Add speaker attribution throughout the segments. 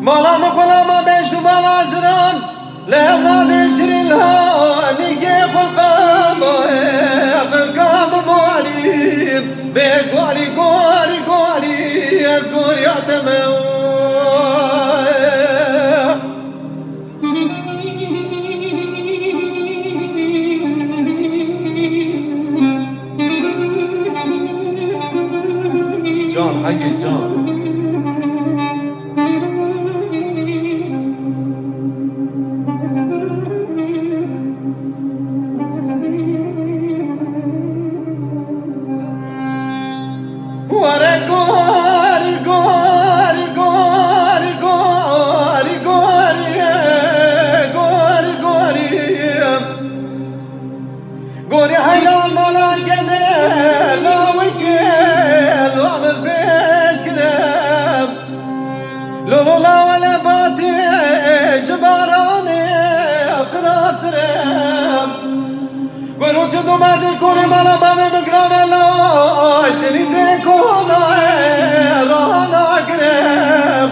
Speaker 1: مالا مقولا ما بيش بالا زران لأولاد شريلها نيجي خلقام غرقام مواريم بقاري قاري قاري أزقور يعتمون جان حقي جان ورا قاري قاري قاري قاري قاري قاري قاري قاري حيا الملا جميل لا وكيل وعمل بيش قريب لولو لا ولا باتي جباراني اقرب تريب قولوا جدو مردي كوني مالا بامي مقرانا لا شريتي كونا رانا قريب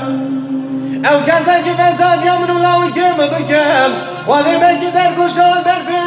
Speaker 1: او كذا كيف زاد يمنو لا وكيم بكيم وذي بكي در كشان بربي